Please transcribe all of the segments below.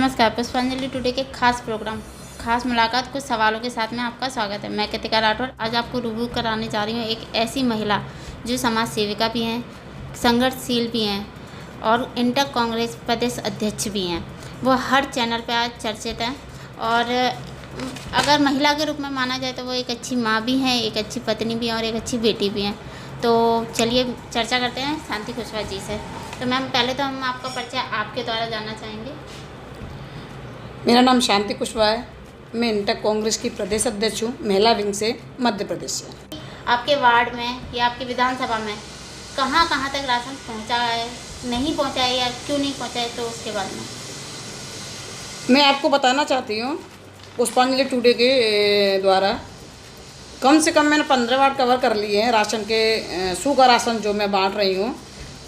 नमस्कार। पुष्पांजलि टुडे के खास मुलाकात कुछ सवालों के साथ में आपका स्वागत है। मैं कृतिका राठौर आज आपको रूबरू कराने जा रही हूँ एक ऐसी महिला जो समाज सेविका भी हैं, संघर्षशील भी हैं और इंटर कांग्रेस प्रदेश अध्यक्ष भी हैं। वो हर चैनल पर आज चर्चित हैं और अगर महिला के रूप में माना जाए तो वो एक अच्छी माँ भी हैं, एक अच्छी पत्नी भी हैं और एक अच्छी बेटी भी हैं। तो चलिए चर्चा करते हैं शांति कुशवाहा जी से। तो मैम पहले तो हम आपका परिचय आपके द्वारा जानना चाहेंगे। मेरा नाम शांति कुशवाहा है। मैं इंटर कांग्रेस की प्रदेश अध्यक्ष हूँ, महिला विंग से, मध्य प्रदेश से। आपके वार्ड में या आपकी विधानसभा में कहाँ कहाँ तक राशन पहुँचा है, नहीं पहुँचा है या क्यों नहीं पहुँचा है, तो उसके बारे में मैं आपको बताना चाहती हूँ पुष्पांजलि टुडे के द्वारा कम से कम मैंने 15 वार्ड कवर कर लिए हैं राशन के, सूखा राशन जो मैं बांट रही हूँ।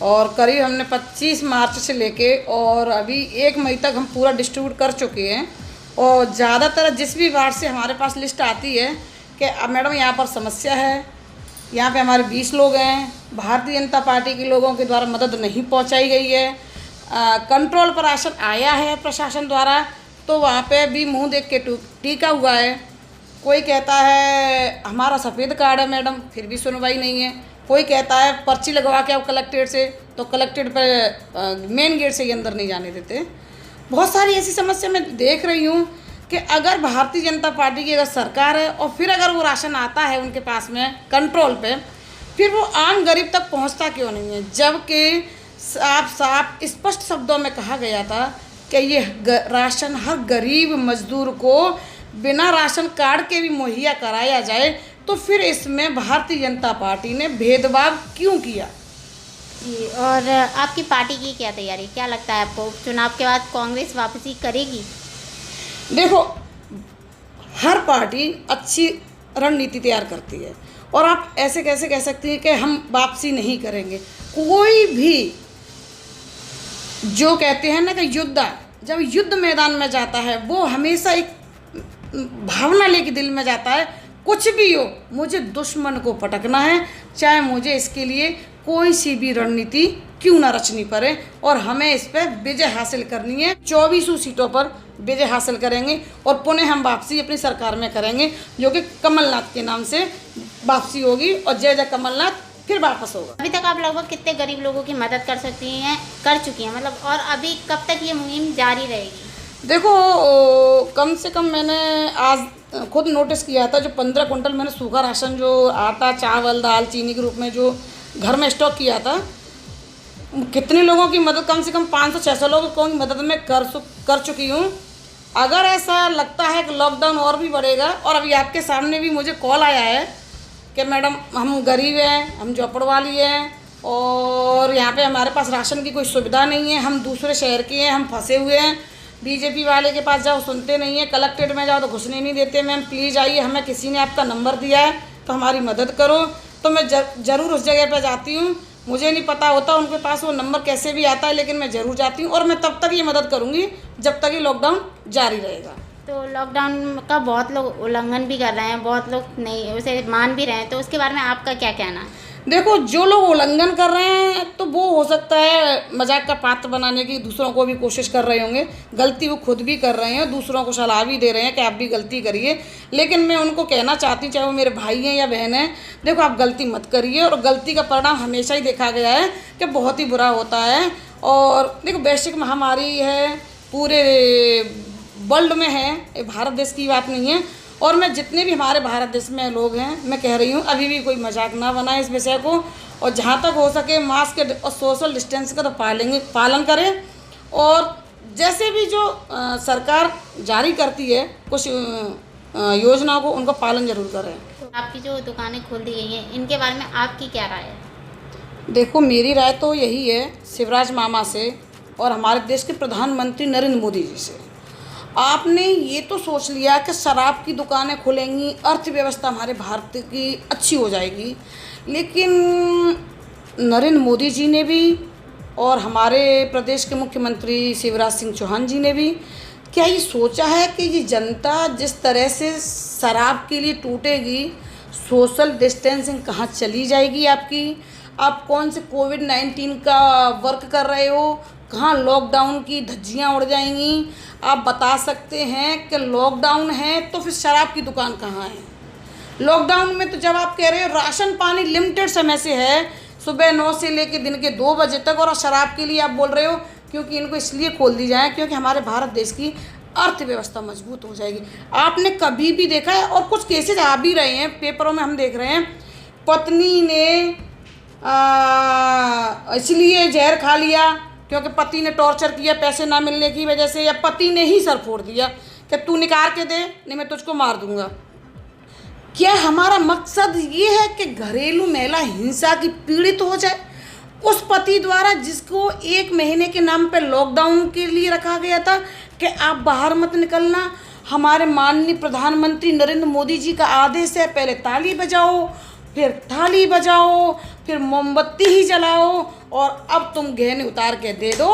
और करीब हमने 25 मार्च से लेके और अभी 1 मई तक हम पूरा डिस्ट्रीब्यूट कर चुके हैं। और ज़्यादातर जिस भी वार्ड से हमारे पास लिस्ट आती है कि अब मैडम यहाँ पर समस्या है, यहाँ पे हमारे 20 लोग हैं, भारतीय जनता पार्टी के लोगों के द्वारा मदद नहीं पहुँचाई गई है, कंट्रोल पर राशन आया है प्रशासन द्वारा, तो वहाँ पे भी मुँह देख के टीका हुआ है। कोई कहता है हमारा सफ़ेद कार्ड है मैडम, फिर भी सुनवाई नहीं है। कोई कहता है पर्ची लगवा के आओ कलेक्ट्रेट से, तो कलेक्ट्रेट पर मेन गेट से ही अंदर नहीं जाने देते। बहुत सारी ऐसी समस्या मैं देख रही हूँ कि अगर भारतीय जनता पार्टी की अगर सरकार है और फिर अगर वो राशन आता है उनके पास में कंट्रोल पे, फिर वो आम गरीब तक पहुँचता क्यों नहीं है? जबकि साफ स्पष्ट शब्दों में कहा गया था कि ये राशन हर गरीब मजदूर को बिना राशन कार्ड के भी मुहैया कराया जाए, तो फिर इसमें भारतीय जनता पार्टी ने भेदभाव क्यों किया? जी, और आपकी पार्टी की क्या तैयारी, क्या लगता है आपको चुनाव के बाद कांग्रेस वापसी करेगी? देखो, हर पार्टी अच्छी रणनीति तैयार करती है और आप ऐसे कैसे कह सकती हैं कि हम वापसी नहीं करेंगे। कोई भी जो कहते हैं ना कि योद्धा जब युद्ध मैदान में जाता है वो हमेशा एक भावना लेके दिल में जाता है, कुछ भी हो मुझे दुश्मन को पटकना है, चाहे मुझे इसके लिए कोई सी भी रणनीति क्यों ना रचनी पड़े, और हमें इस पर विजय हासिल करनी है। 24 सीटों पर विजय हासिल करेंगे और पुनः हम वापसी अपनी सरकार में करेंगे, जो कि कमलनाथ के नाम से वापसी होगी और जय जय कमलनाथ फिर वापस होगा। अभी तक आप लगभग कितने गरीब लोगों की मदद कर चुकी हैं मतलब, और अभी कब तक ये मुहिम जारी रहेगी? देखो, कम से कम मैंने आज खुद नोटिस किया था, जो 15 कुंटल मैंने सूखा राशन, जो आटा, चावल, दाल, चीनी के रूप में जो घर में स्टॉक किया था, कितने लोगों की मदद, कम से कम 500-600 लोगों की मदद मैं कर चुकी हूँ। अगर ऐसा लगता है कि लॉकडाउन और भी बढ़ेगा, और अभी आपके सामने भी मुझे कॉल आया है कि मैडम हम गरीब हैं, हम झोपड़ वाली हैं और यहाँ पे हमारे पास राशन की कोई सुविधा नहीं है, हम दूसरे शहर के हैं, हम फंसे हुए हैं, बीजेपी वाले के पास जाओ सुनते नहीं है, कलेक्ट्रेट में जाओ तो घुसने नहीं देते। मैम प्लीज़ आइए, हमें किसी ने आपका नंबर दिया है तो हमारी मदद करो। तो मैं ज़रूर उस जगह पर जाती हूँ। मुझे नहीं पता होता उनके पास वो नंबर कैसे भी आता है, लेकिन मैं ज़रूर जाती हूँ और मैं तब तक ये मदद करूँगी जब तक ये लॉकडाउन जारी रहेगा। तो लॉकडाउन का बहुत लोग उल्लंघन भी कर रहे हैं, बहुत लोग नहीं उसे मान भी रहे हैं, तो उसके बारे में आपका क्या कहना है? देखो, जो लोग उल्लंघन कर रहे हैं तो वो हो सकता है मजाक का पात्र बनाने की दूसरों को भी कोशिश कर रहे होंगे, गलती वो खुद भी कर रहे हैं, दूसरों को सलाह भी दे रहे हैं कि आप भी गलती करिए। लेकिन मैं उनको कहना चाहती हूँ, चाहे वो मेरे भाई हैं या बहन हैं, देखो आप गलती मत करिए, और गलती का परिणाम हमेशा ही देखा गया है कि बहुत ही बुरा होता है। और देखो, वैश्विक महामारी है, पूरे वर्ल्ड में है, ये भारत देश की बात नहीं है। और मैं जितने भी हमारे भारत देश में लोग हैं, मैं कह रही हूँ अभी भी कोई मजाक ना बनाए इस विषय को, और जहाँ तक हो सके मास्क और सोशल डिस्टेंस का तो पालन करें। और जैसे भी जो सरकार जारी करती है कुछ योजनाओं को, उनका पालन जरूर करें। तो आपकी जो दुकानें खोल दी गई हैं, इनके बारे में आपकी क्या राय है? देखो, मेरी राय तो यही है, शिवराज मामा से और हमारे देश के प्रधानमंत्री नरेंद्र मोदी जी से, आपने ये तो सोच लिया कि शराब की दुकानें खुलेंगी, अर्थव्यवस्था हमारे भारत की अच्छी हो जाएगी, लेकिन नरेंद्र मोदी जी ने भी और हमारे प्रदेश के मुख्यमंत्री शिवराज सिंह चौहान जी ने भी क्या ये सोचा है कि ये जनता जिस तरह से शराब के लिए टूटेगी, सोशल डिस्टेंसिंग कहाँ चली जाएगी आपकी, आप कौन से कोविड-19 का वर्क कर रहे हो, कहाँ लॉकडाउन की धज्जियाँ उड़ जाएंगी। आप बता सकते हैं कि लॉकडाउन है तो फिर शराब की दुकान कहाँ है? लॉकडाउन में तो जब आप कह रहे हो राशन पानी लिमिटेड समय से है, सुबह 9 से लेकर दिन के 2 बजे तक, और शराब के लिए आप बोल रहे हो क्योंकि इनको इसलिए खोल दी जाए क्योंकि हमारे भारत देश की अर्थव्यवस्था मजबूत हो जाएगी। आपने कभी भी देखा है, और कुछ केसेज आ भी रहे हैं पेपरों में, हम देख रहे हैं, पत्नी ने इसलिए जहर खा लिया क्योंकि पति ने टॉर्चर किया पैसे ना मिलने की वजह से, या पति ने ही सर फोड़ दिया कि तू निकाल के दे नहीं मैं तुझको मार दूंगा। क्या हमारा मकसद ये है कि घरेलू महिला हिंसा की पीड़ित हो जाए उस पति द्वारा जिसको 1 महीने के नाम पे लॉकडाउन के लिए रखा गया था कि आप बाहर मत निकलना? हमारे माननीय प्रधानमंत्री नरेंद्र मोदी जी का आदेश है, पहले ताली बजाओ, फिर थाली बजाओ, फिर मोमबत्ती ही जलाओ, और अब तुम गहने उतार के दे दो,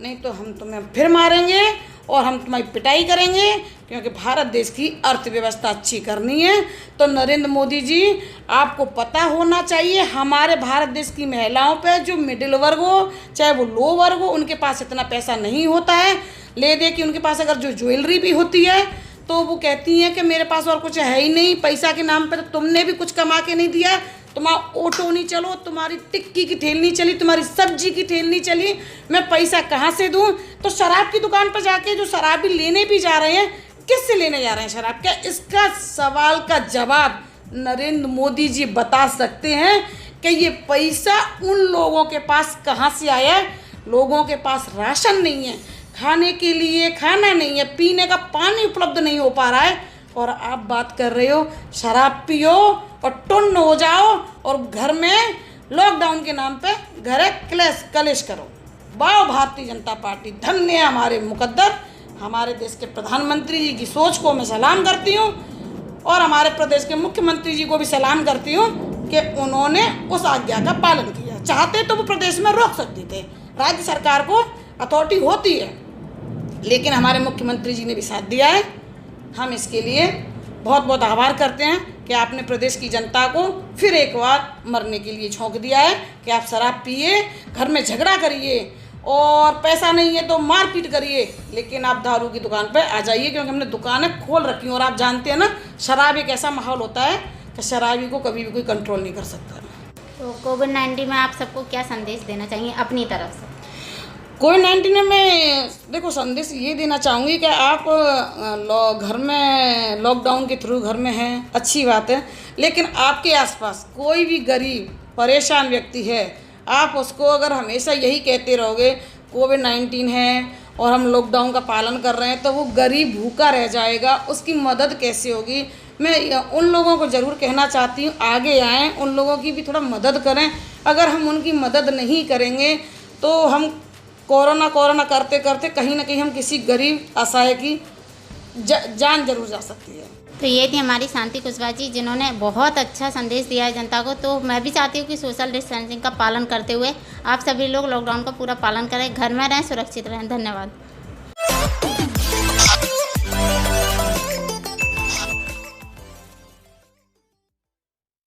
नहीं तो हम तुम्हें फिर मारेंगे और हम तुम्हारी पिटाई करेंगे, क्योंकि भारत देश की अर्थव्यवस्था अच्छी करनी है। तो नरेंद्र मोदी जी, आपको पता होना चाहिए हमारे भारत देश की महिलाओं पे, जो मिडिल वर्ग हो चाहे वो लो वर्ग हो, उनके पास इतना पैसा नहीं होता है ले दे कि उनके पास अगर जो ज्वेलरी भी होती है तो वो कहती हैं कि मेरे पास और कुछ है ही नहीं, पैसा के नाम पे तो तुमने भी कुछ कमा के नहीं दिया, तुम्हारा ऑटो नहीं चलो, तुम्हारी टिक्की की ठेल नहीं चली, तुम्हारी सब्जी की ठेल नहीं चली, मैं पैसा कहाँ से दूँ? तो शराब की दुकान पर जाके जो शराबी लेने भी जा रहे हैं, किससे लेने जा रहे हैं शराब? क्या इसका सवाल का जवाब नरेंद्र मोदी जी बता सकते हैं कि ये पैसा उन लोगों के पास कहाँ से आया है? लोगों के पास राशन नहीं है, खाने के लिए खाना नहीं है, पीने का पानी उपलब्ध नहीं हो पा रहा है, और आप बात कर रहे हो शराब पियो और टुन्न हो जाओ और घर में लॉकडाउन के नाम पे घरे कलेश करो। वाह भारतीय जनता पार्टी, धन्य है हमारे मुकद्दर, हमारे देश के प्रधानमंत्री जी की सोच को मैं सलाम करती हूँ, और हमारे प्रदेश के मुख्यमंत्री जी को भी सलाम करती हूँ कि उन्होंने उस आज्ञा का पालन किया। चाहते तो वो प्रदेश में रोक सकते थे, राज्य सरकार को अथॉरिटी होती है, लेकिन हमारे मुख्यमंत्री जी ने भी साथ दिया है। हम इसके लिए बहुत बहुत आभार करते हैं कि आपने प्रदेश की जनता को फिर एक बार मरने के लिए झोंक दिया है कि आप शराब पिए, घर में झगड़ा करिए, और पैसा नहीं है तो मारपीट करिए, लेकिन आप दारू की दुकान पर आ जाइए, क्योंकि हमने दुकानें खोल रखी हैं। और आप जानते हैं ना, शराब एक ऐसा माहौल होता है कि शराबी को कभी भी कोई कंट्रोल नहीं कर सकता। तो कोविड-19 में आप सबको क्या संदेश देना चाहिए अपनी तरफ से? कोविड-19 में देखो संदेश ये देना चाहूँगी कि आप घर में लॉकडाउन के थ्रू घर में हैं, अच्छी बात है, लेकिन आपके आसपास कोई भी गरीब परेशान व्यक्ति है, आप उसको अगर हमेशा यही कहते रहोगे कोविड-19 है और हम लॉकडाउन का पालन कर रहे हैं, तो वो गरीब भूखा रह जाएगा, उसकी मदद कैसे होगी? मैं उन लोगों को ज़रूर कहना चाहती हूँ आगे आएँ, उन लोगों की भी थोड़ा मदद करें। अगर हम उनकी मदद नहीं करेंगे तो हम कोरोना करते करते कहीं ना कहीं हम किसी गरीब असहाय की जान जरूर जा सकती है। तो ये थी हमारी शांति कुशवाहा जी, जिन्होंने बहुत अच्छा संदेश दिया है जनता को। तो मैं भी चाहती हूँ कि सोशल डिस्टेंसिंग का पालन करते हुए आप सभी लोग लॉकडाउन का पूरा पालन करें, घर में रहें, सुरक्षित रहें। धन्यवाद।